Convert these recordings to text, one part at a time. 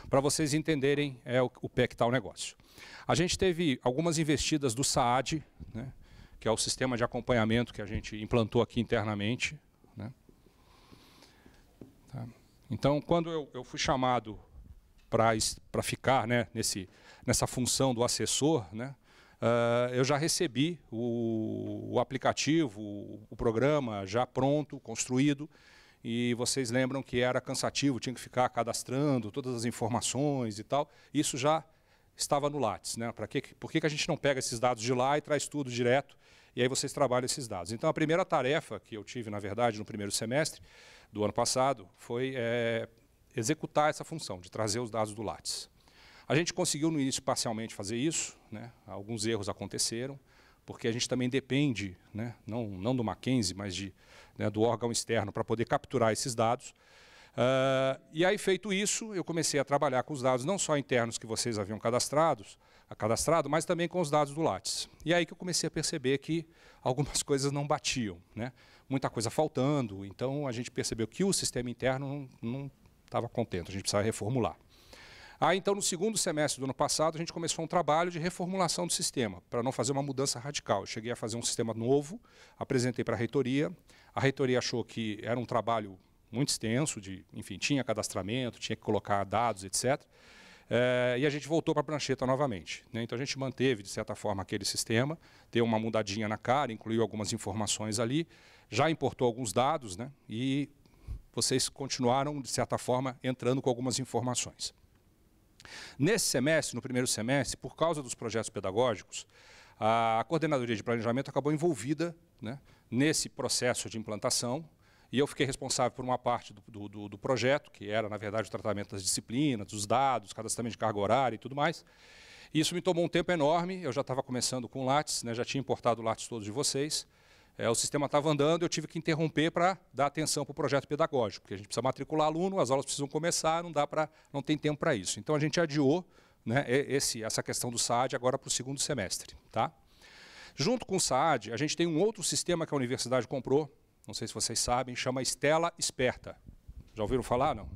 para vocês entenderem o pé que está o negócio. A gente teve algumas investidas do SAAD, né, que é o sistema de acompanhamento que a gente implantou aqui internamente. Né. Tá. Então, quando eu fui chamado para ficar, né, nessa função do assessor, né, eu já recebi o aplicativo, o programa já pronto, construído, e vocês lembram que era cansativo, tinha que ficar cadastrando todas as informações e tal. Isso já estava no Lattes, né? Por que a gente não pega esses dados de lá e traz tudo direto, e aí vocês trabalham esses dados? Então, a primeira tarefa que eu tive, na verdade, no primeiro semestre do ano passado, foi executar essa função, de trazer os dados do Lattes. A gente conseguiu, no início, parcialmente fazer isso, né? Alguns erros aconteceram, porque a gente também depende, né, não do Mackenzie, mas né, do órgão externo para poder capturar esses dados. E aí, feito isso, eu comecei a trabalhar com os dados, não só internos que vocês haviam cadastrado, mas também com os dados do Lattes. E aí que eu comecei a perceber que algumas coisas não batiam, né? Muita coisa faltando, então a gente percebeu que o sistema interno não estava contente, a gente precisava reformular. Então, no segundo semestre do ano passado, a gente começou um trabalho de reformulação do sistema, para não fazer uma mudança radical. Eu cheguei a fazer um sistema novo, apresentei para a reitoria achou que era um trabalho muito extenso, enfim, tinha cadastramento, tinha que colocar dados, etc. E a gente voltou para a prancheta novamente, né? Então, a gente manteve, de certa forma, aquele sistema, deu uma mudadinha na cara, incluiu algumas informações ali, já importou alguns dados, né? E vocês continuaram, de certa forma, entrando com algumas informações. Nesse semestre, no primeiro semestre, por causa dos projetos pedagógicos, a Coordenadoria de Planejamento acabou envolvida, né, nesse processo de implantação, e eu fiquei responsável por uma parte do projeto, que era, na verdade, o tratamento das disciplinas, dos dados, cadastramento de carga horária e tudo mais. E isso me tomou um tempo enorme, eu já estava começando com o Lattes, né, já tinha importado o Lattes todos de vocês. O sistema estava andando, eu tive que interromper para dar atenção para o projeto pedagógico, porque a gente precisa matricular aluno, as aulas precisam começar, não tem tempo para isso. Então, a gente adiou, né, essa questão do SAAD agora para o segundo semestre. Tá? Junto com o SAAD, a gente tem um outro sistema que a universidade comprou, não sei se vocês sabem, chama Stella Esperta. Já ouviram falar? Não?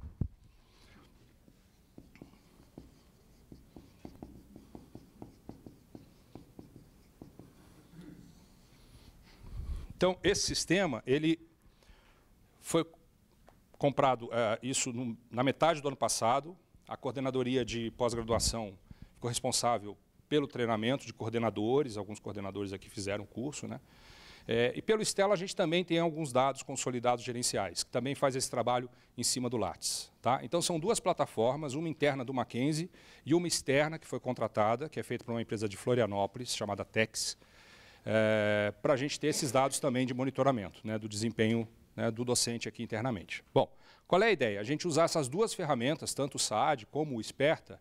Então, esse sistema, ele foi comprado na metade do ano passado. A coordenadoria de pós-graduação ficou responsável pelo treinamento de coordenadores, alguns coordenadores aqui fizeram o curso, né? E pelo Stella a gente também tem alguns dados consolidados gerenciais, que também faz esse trabalho em cima do Lattes. Tá? Então, são duas plataformas, uma interna do Mackenzie e uma externa que foi contratada, que é feita por uma empresa de Florianópolis, chamada Tex, para a gente ter esses dados também de monitoramento, né, do desempenho, né, do docente aqui internamente. Bom, qual é a ideia? A gente usar essas duas ferramentas, tanto o SAAD como o Esperta,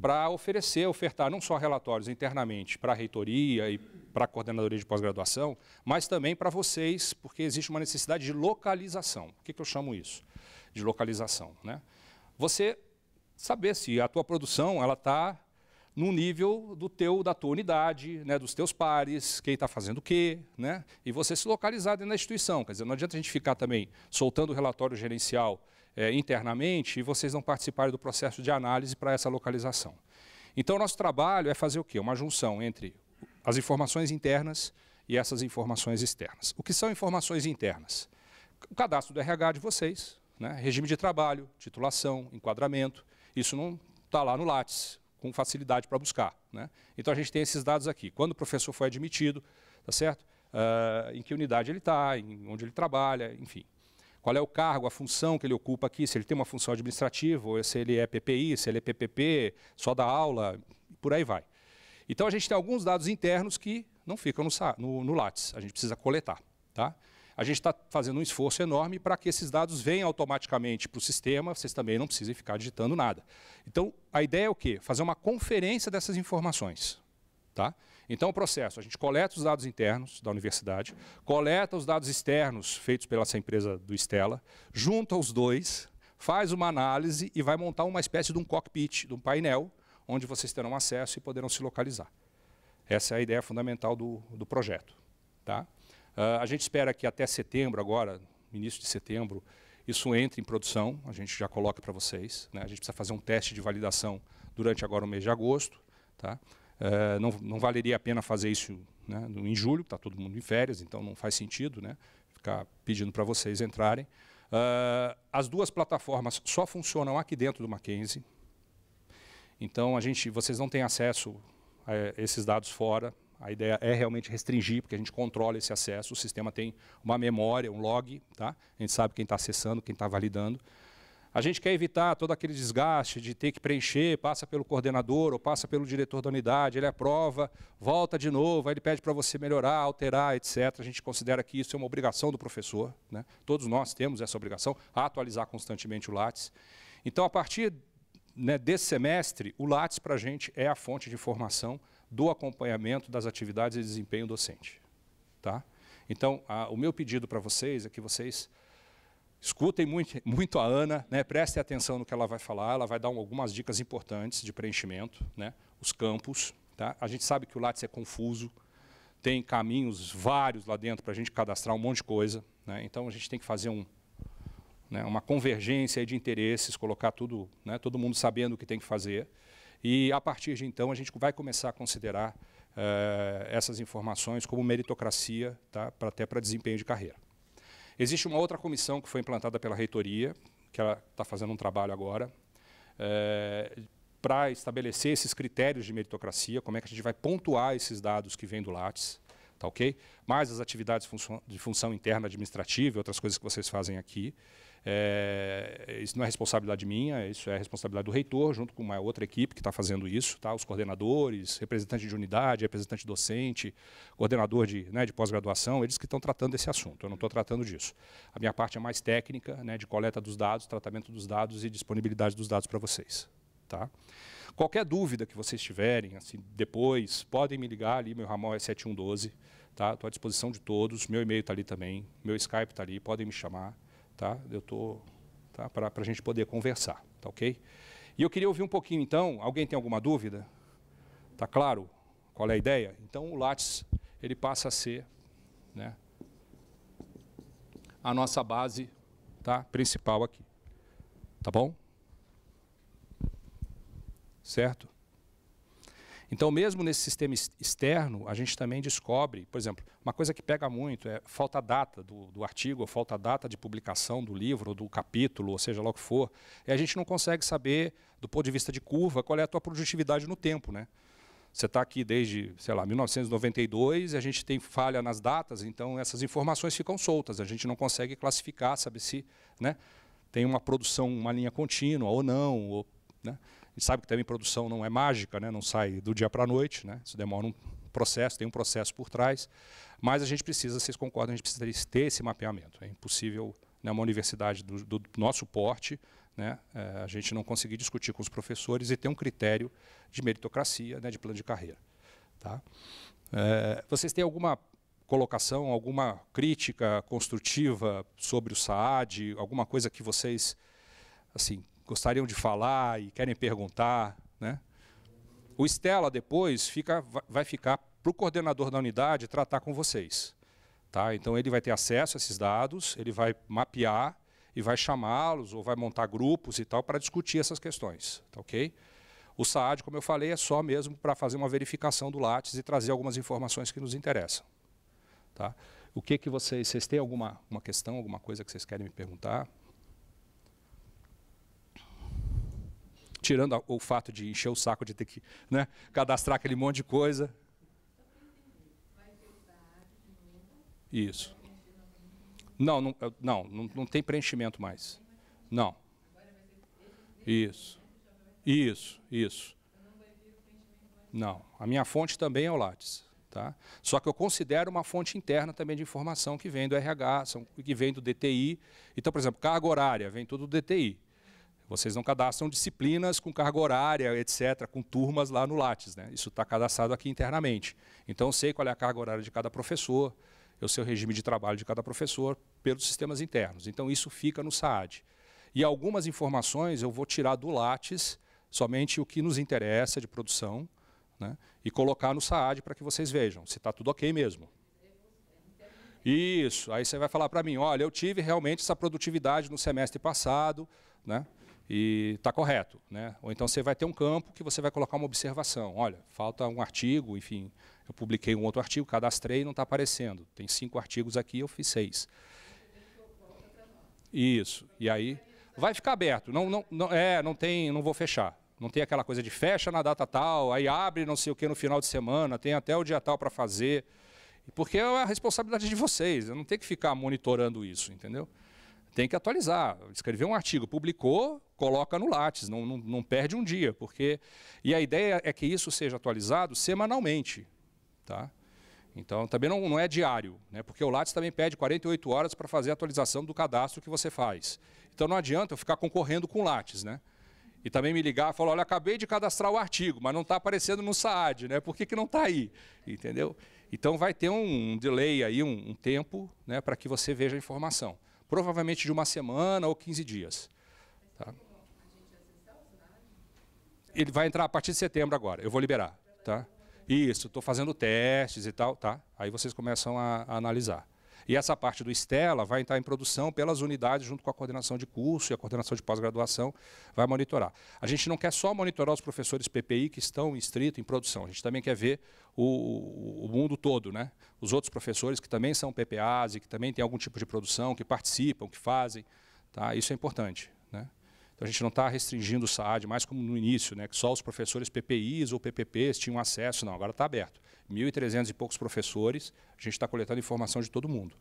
para ofertar não só relatórios internamente para a reitoria e para a coordenadoria de pós-graduação, mas também para vocês, porque existe uma necessidade de localização. Por que eu chamo isso de localização? Né? Você saber se a tua produção está no nível da tua unidade, né, dos teus pares, quem está fazendo o quê, né, e você se localizar dentro da instituição. Quer dizer, não adianta a gente ficar também soltando o relatório gerencial internamente e vocês não participarem do processo de análise para essa localização. Então, nosso trabalho é fazer o quê? Uma junção entre as informações internas e essas informações externas. O que são informações internas? O cadastro do RH de vocês, né, regime de trabalho, titulação, enquadramento, isso não está lá no Lattes, com facilidade para buscar. Né? Então, a gente tem esses dados aqui. Quando o professor foi admitido, tá certo? Em que unidade ele está, onde ele trabalha, enfim. Qual é o cargo, a função que ele ocupa aqui, se ele tem uma função administrativa, ou se ele é PPI, se ele é PPP, só dá aula, por aí vai. Então, a gente tem alguns dados internos que não ficam no Lattes, a gente precisa coletar. Tá? A gente está fazendo um esforço enorme para que esses dados venham automaticamente para o sistema, vocês também não precisem ficar digitando nada. Então, a ideia é o quê? Fazer uma conferência dessas informações. Tá? Então, o processo, a gente coleta os dados internos da universidade, coleta os dados externos feitos pela essa empresa do Stella, junta os dois, faz uma análise e vai montar uma espécie de um cockpit, de um painel, onde vocês terão acesso e poderão se localizar. Essa é a ideia fundamental do projeto. Tá? A gente espera que até setembro, agora, início de setembro, isso entra em produção, a gente já coloca para vocês, né? A gente precisa fazer um teste de validação durante agora o mês de agosto. Tá? Não valeria a pena fazer isso, né, em julho, está todo mundo em férias, então não faz sentido, né, ficar pedindo para vocês entrarem. As duas plataformas só funcionam aqui dentro do Mackenzie. Então, vocês não têm acesso a esses dados fora. A ideia é realmente restringir, porque a gente controla esse acesso. O sistema tem uma memória, um log. Tá? A gente sabe quem está acessando, quem está validando. A gente quer evitar todo aquele desgaste de ter que preencher, passa pelo coordenador ou passa pelo diretor da unidade, ele aprova, volta de novo, aí ele pede para você melhorar, alterar, etc. A gente considera que isso é uma obrigação do professor, né? Todos nós temos essa obrigação, atualizar constantemente o Lattes. Então, a partir, né, desse semestre, o Lattes para a gente é a fonte de informação do acompanhamento das atividades e desempenho docente. Tá? Então, o meu pedido para vocês é que vocês escutem muito a Ana, né, prestem atenção no que ela vai falar, ela vai dar algumas dicas importantes de preenchimento, né, os campos. Tá? A gente sabe que o Lattes é confuso, tem caminhos vários lá dentro para a gente cadastrar um monte de coisa. Né, então, a gente tem que fazer uma convergência aí de interesses, colocar tudo, né, todo mundo sabendo o que tem que fazer. E, a partir de então, a gente vai começar a considerar essas informações como meritocracia, tá, até para desempenho de carreira. Existe uma outra comissão que foi implantada pela reitoria, que ela está fazendo um trabalho agora, para estabelecer esses critérios de meritocracia, como é que a gente vai pontuar esses dados que vêm do Lattes, tá, ok? Mais as atividades de função interna administrativa e outras coisas que vocês fazem aqui. Isso não é responsabilidade minha, isso é responsabilidade do reitor, junto com uma outra equipe que está fazendo isso, tá? Os coordenadores, representante de unidade, representante docente, coordenador de pós-graduação, eles que estão tratando desse assunto, eu não estou tratando disso. A minha parte é mais técnica, né, de coleta dos dados, tratamento dos dados e disponibilidade dos dados para vocês. Tá? Qualquer dúvida que vocês tiverem, assim, depois, podem me ligar ali, meu ramal é 7112, tá? Estou à disposição de todos, meu e-mail está ali também, meu Skype está ali, podem me chamar. Tá? Eu estou, tá, para a gente poder conversar, tá, ok? E eu queria ouvir um pouquinho, então, alguém tem alguma dúvida? Tá claro qual é a ideia? Então, o Lattes, ele passa a ser, né, a nossa base, tá, principal aqui. Tá bom? Certo? Então, mesmo nesse sistema externo, a gente também descobre, por exemplo, uma coisa que pega muito é falta data do artigo, ou falta data de publicação do livro, ou do capítulo, ou seja lá o que for, e a gente não consegue saber, do ponto de vista de curva, qual é a tua produtividade no tempo. Né? Você está aqui desde, sei lá, 1992, e a gente tem falha nas datas, então essas informações ficam soltas, a gente não consegue classificar, saber se, né, tem uma produção, uma linha contínua ou não, ou, né? A gente sabe que também produção não é mágica, né? Não sai do dia para a noite, né? Isso demora um processo, tem um processo por trás, mas a gente precisa, vocês concordam, a gente precisa ter esse mapeamento. É impossível, né, uma universidade do nosso porte, né, a gente não conseguir discutir com os professores e ter um critério de meritocracia, né, de plano de carreira. Tá? Vocês têm alguma colocação, alguma crítica construtiva sobre o SAAD, alguma coisa que vocês, assim, gostariam de falar e querem perguntar, né? O Stella depois vai ficar para o coordenador da unidade tratar com vocês. Tá? Então ele vai ter acesso a esses dados, ele vai mapear e vai chamá-los ou vai montar grupos e tal para discutir essas questões. Tá, ok? O SAAD, como eu falei, é só mesmo para fazer uma verificação do Lattes e trazer algumas informações que nos interessam. Tá? O que vocês têm alguma questão, alguma coisa que vocês querem me perguntar? Tirando o fato de encher o saco de ter que, né, cadastrar aquele monte de coisa. Isso. Não tem preenchimento mais. Não. Isso. Não. A minha fonte também é o Lattes. Tá? Só que eu considero uma fonte interna também de informação que vem do RH, que vem do DTI. Então, por exemplo, carga horária, vem tudo do DTI. Vocês não cadastram disciplinas com carga horária, etc., com turmas lá no Lattes. Né? Isso está cadastrado aqui internamente. Então, eu sei qual é a carga horária de cada professor, eu sei o regime de trabalho de cada professor pelos sistemas internos. Então, isso fica no SAAD. E algumas informações eu vou tirar do Lattes, somente o que nos interessa de produção, né? E colocar no SAAD para que vocês vejam se está tudo ok mesmo. Isso, aí você vai falar para mim, olha, eu tive realmente essa produtividade no semestre passado, né? E está correto, né? Ou então você vai ter um campo que você vai colocar uma observação. Olha, falta um artigo, enfim, eu publiquei um outro artigo, cadastrei e não está aparecendo. Tem 5 artigos aqui, eu fiz 6. Isso, e aí vai ficar aberto. Não vou fechar. Não tem aquela coisa de fecha na data tal, aí abre não sei o que no final de semana, tem até o dia tal para fazer. Porque é a responsabilidade de vocês, eu não tenho que ficar monitorando isso, entendeu? Tem que atualizar, escrever um artigo, publicou, coloca no Lattes, não perde um dia, porque... E a ideia é que isso seja atualizado semanalmente, tá? Então, também não é diário, né? Porque o Lattes também pede 48 horas para fazer a atualização do cadastro que você faz. Então, não adianta eu ficar concorrendo com o Lattes, né? E também me ligar e falar, olha, acabei de cadastrar o artigo, mas não está aparecendo no SAAD, né? Por que não está aí? Entendeu? Então, vai ter um delay aí, um tempo, né, para que você veja a informação. Provavelmente de uma semana ou 15 dias. Tá? Ele vai entrar a partir de setembro agora, eu vou liberar. Tá? Isso, estou fazendo testes e tal, tá? Aí vocês começam a analisar. E essa parte do Stella vai entrar em produção pelas unidades, junto com a coordenação de curso e a coordenação de pós-graduação, vai monitorar. A gente não quer só monitorar os professores PPI que estão inscritos em produção, a gente também quer ver o mundo todo, né? Os outros professores que também são PPAs e que também têm algum tipo de produção, que participam, que fazem. Tá? Isso é importante. Né? Então a gente não está restringindo o SAAD, mais como no início, né? Que só os professores PPIs ou PPPs tinham acesso, não, agora está aberto. 1.300 e poucos professores, a gente está coletando informação de todo mundo.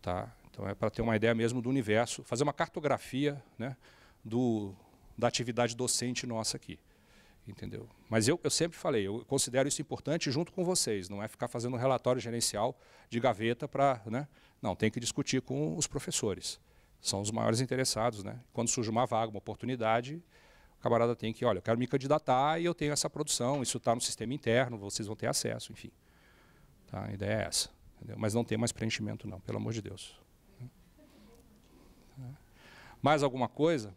Tá? Então é para ter uma ideia mesmo do universo, fazer uma cartografia, né, da atividade docente nossa aqui. Entendeu? Mas eu sempre falei, eu considero isso importante junto com vocês, não é ficar fazendo um relatório gerencial de gaveta para... Né? Não, tem que discutir com os professores. São os maiores interessados. Né? Quando surge uma vaga, uma oportunidade, o camarada tem que, olha, eu quero me candidatar e eu tenho essa produção, isso está no sistema interno, vocês vão ter acesso, enfim. Tá? A ideia é essa. Entendeu? Mas não tem mais preenchimento não, pelo amor de Deus. Mais alguma coisa?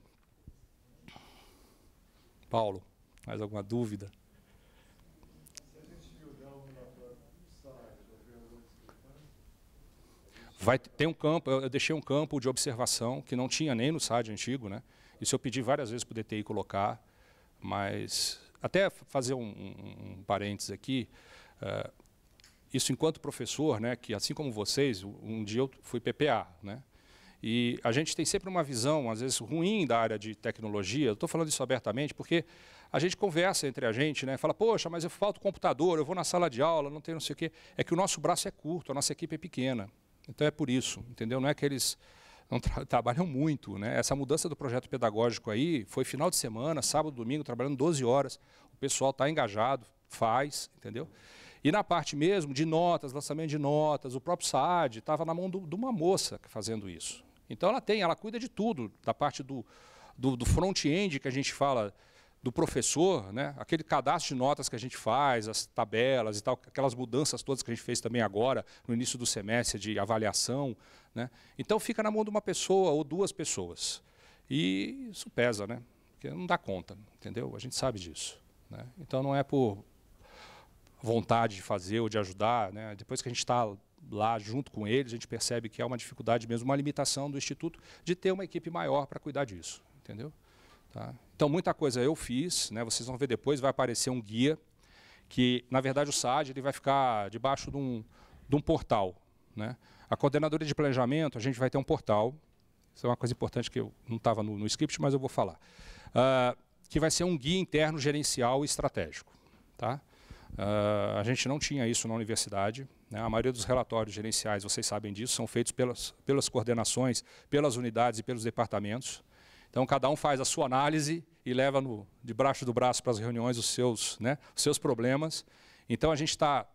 Paulo, mais alguma dúvida? Tem um campo, eu deixei um campo de observação que não tinha nem no SAAD antigo, né? Isso eu pedi várias vezes para o DTI colocar, mas até fazer um parênteses aqui, isso enquanto professor, né, que assim como vocês, um dia eu fui PPA, né? E a gente tem sempre uma visão, às vezes, ruim da área de tecnologia. Eu estou falando isso abertamente porque a gente conversa entre a gente, né? Fala, poxa, mas eu falto computador, eu vou na sala de aula, não tenho não sei o quê. É que o nosso braço é curto, a nossa equipe é pequena. Então é por isso, entendeu? Não é que eles não trabalham muito, né? Essa mudança do projeto pedagógico aí foi final de semana, sábado, domingo, trabalhando 12 horas. O pessoal está engajado, faz, entendeu? E na parte mesmo de notas, lançamento de notas, o próprio SAAD estava na mão de uma moça fazendo isso. Então ela cuida de tudo, da parte do front-end que a gente fala do professor, né? Aquele cadastro de notas que a gente faz, as tabelas e tal, aquelas mudanças todas que a gente fez também agora, no início do semestre, de avaliação. Né? Então fica na mão de uma pessoa ou duas pessoas. E isso pesa, né? Porque não dá conta, entendeu? A gente sabe disso. Né? Então não é por vontade de fazer ou de ajudar. Né? Depois que a gente está lá junto com eles, a gente percebe que é uma dificuldade mesmo, uma limitação do Instituto de ter uma equipe maior para cuidar disso. Entendeu? Tá? Então, muita coisa eu fiz, né? Vocês vão ver depois, vai aparecer um guia, que, na verdade, o SAAD ele vai ficar debaixo de um portal. Né? A coordenadoria de planejamento, a gente vai ter um portal, isso é uma coisa importante que eu não estava no script, mas eu vou falar, que vai ser um guia interno gerencial e estratégico. Tá? A gente não tinha isso na universidade, né? A maioria dos relatórios gerenciais, vocês sabem disso, são feitos pelas coordenações, pelas unidades e pelos departamentos. Então, cada um faz a sua análise e leva debaixo do braço para as reuniões os seus problemas. Então, a gente está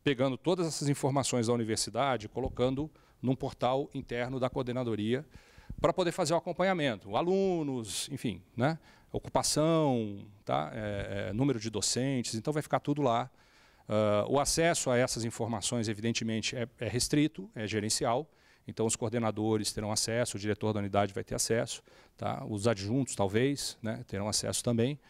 pegando todas essas informações da universidade e colocando num portal interno da coordenadoria para poder fazer o acompanhamento. Alunos, enfim, né? Ocupação, tá? Número de docentes, então vai ficar tudo lá. O acesso a essas informações, evidentemente, é restrito, é gerencial. Então, os coordenadores terão acesso, o diretor da unidade vai ter acesso, tá? Os adjuntos, talvez, né, terão acesso também.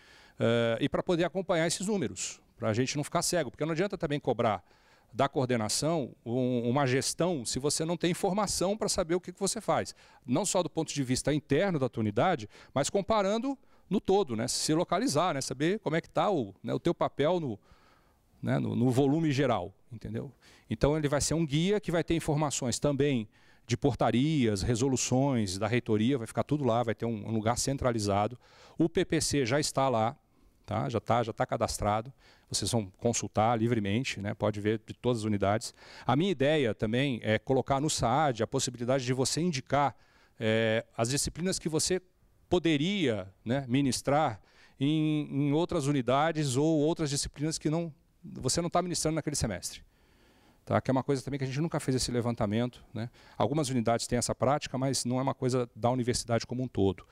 E para poder acompanhar esses números, para a gente não ficar cego, porque não adianta também cobrar da coordenação uma gestão se você não tem informação para saber o que você faz. Não só do ponto de vista interno da tua unidade, mas comparando no todo, né? Se localizar, né? Saber como é que está o teu papel no volume geral, entendeu? Então ele vai ser um guia que vai ter informações também de portarias, resoluções da reitoria, vai ficar tudo lá, vai ter um lugar centralizado. O PPC já está lá, tá? Já está cadastrado. Vocês vão consultar livremente, né? Pode ver de todas as unidades. A minha ideia também é colocar no SAAD a possibilidade de você indicar as disciplinas que você poderia, né, ministrar em outras unidades ou outras disciplinas que você não está ministrando naquele semestre. Tá? Que é uma coisa também que a gente nunca fez esse levantamento, né? Algumas unidades têm essa prática, mas não é uma coisa da universidade como um todo.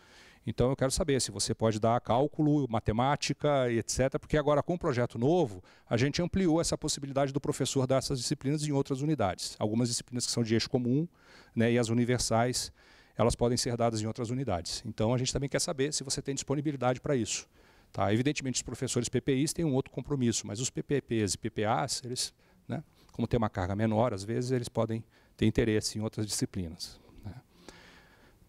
Então eu quero saber se você pode dar cálculo, matemática e etc. Porque agora com o projeto novo, a gente ampliou essa possibilidade do professor dar essas disciplinas em outras unidades. Algumas disciplinas que são de eixo comum, né, e as universais, elas podem ser dadas em outras unidades. Então a gente também quer saber se você tem disponibilidade para isso. Tá? Evidentemente os professores PPIs têm um outro compromisso, mas os PPPs e PPAs, eles, né, como tem uma carga menor, às vezes eles podem ter interesse em outras disciplinas. Né?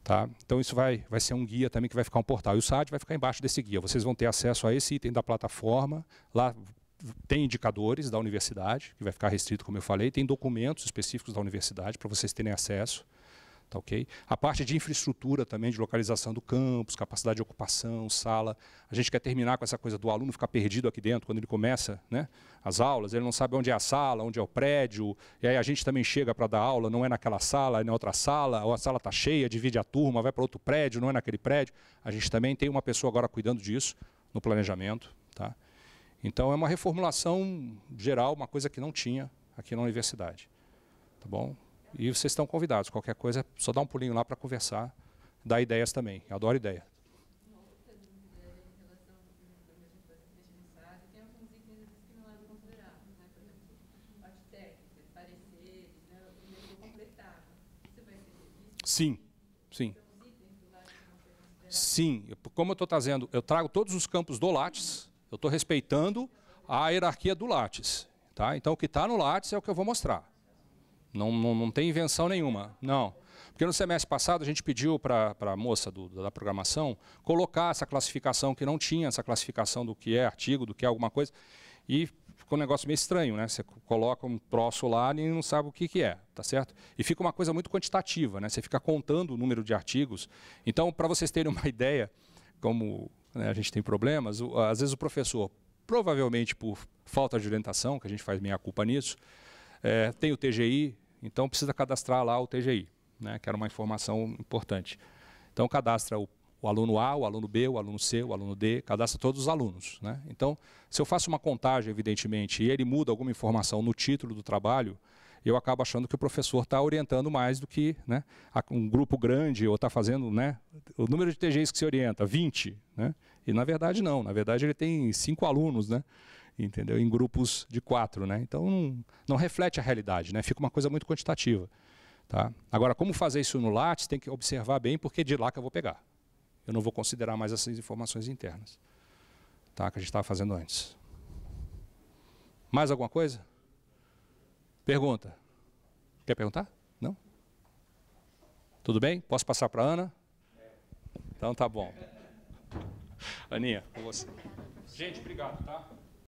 Tá? Então isso vai ser um guia também que vai ficar um portal. E o SAAD vai ficar embaixo desse guia. Vocês vão ter acesso a esse item da plataforma. Lá tem indicadores da universidade, que vai ficar restrito, como eu falei. Tem documentos específicos da universidade para vocês terem acesso. Tá, okay? A parte de infraestrutura também, de localização do campus, capacidade de ocupação, sala. A gente quer terminar com essa coisa do aluno ficar perdido aqui dentro, quando ele começa, né, as aulas, ele não sabe onde é a sala, onde é o prédio, e aí a gente também chega para dar aula, não é naquela sala, é na outra sala, ou a sala está cheia, divide a turma, vai para outro prédio, não é naquele prédio. A gente também tem uma pessoa agora cuidando disso, no planejamento. Tá? Então é uma reformulação geral, uma coisa que não tinha aqui na universidade. Tá bom? E vocês estão convidados. Qualquer coisa, só dá um pulinho lá para conversar, dar ideias também. Eu adoro ideia. Uma outra dúvida em relação ao que a gente vai deixar no SAAD, tem alguns itens que não eram considerados, né? Por exemplo, parte técnica, pareceres, né? O meio completado. Isso vai ser revisto? Sim, sim. Então, os itens do Lattes vão ser considerados? Sim. Como eu estou trazendo, eu trago todos os campos do Lattes, eu estou respeitando a hierarquia do Lattes. Tá? Então, o que está no Lattes é o que eu vou mostrar. Não tem invenção nenhuma, não. Porque no semestre passado a gente pediu para a moça da programação colocar essa classificação que não tinha, essa classificação do que é artigo, do que é alguma coisa, e ficou um negócio meio estranho, né? Você coloca um troço lá e não sabe o que é, tá certo? E fica uma coisa muito quantitativa, né? Você fica contando o número de artigos. Então, para vocês terem uma ideia, como, né, a gente tem problemas, às vezes o professor, provavelmente por falta de orientação, que a gente faz meia culpa nisso, tem o TGI, então precisa cadastrar lá o TGI, né, que era uma informação importante. Então cadastra o aluno A, o aluno B, o aluno C, o aluno D, cadastra todos os alunos. Né? Então, se eu faço uma contagem, evidentemente, e ele muda alguma informação no título do trabalho, eu acabo achando que o professor está orientando mais do que, né, um grupo grande, ou está fazendo, né, o número de TGIs que se orienta, 20. Né? E na verdade não, na verdade ele tem 5 alunos, né? Entendeu? Em grupos de 4, né? Então não reflete a realidade, né? Fica uma coisa muito quantitativa. Tá? Agora, como fazer isso no Lattes, tem que observar bem, porque é de lá que eu vou pegar. Eu não vou considerar mais essas informações internas, tá? Que a gente estava fazendo antes. Mais alguma coisa? Pergunta. Quer perguntar? Não? Tudo bem? Posso passar para a Ana? Então tá bom. Aninha, com você. Gente, obrigado, tá?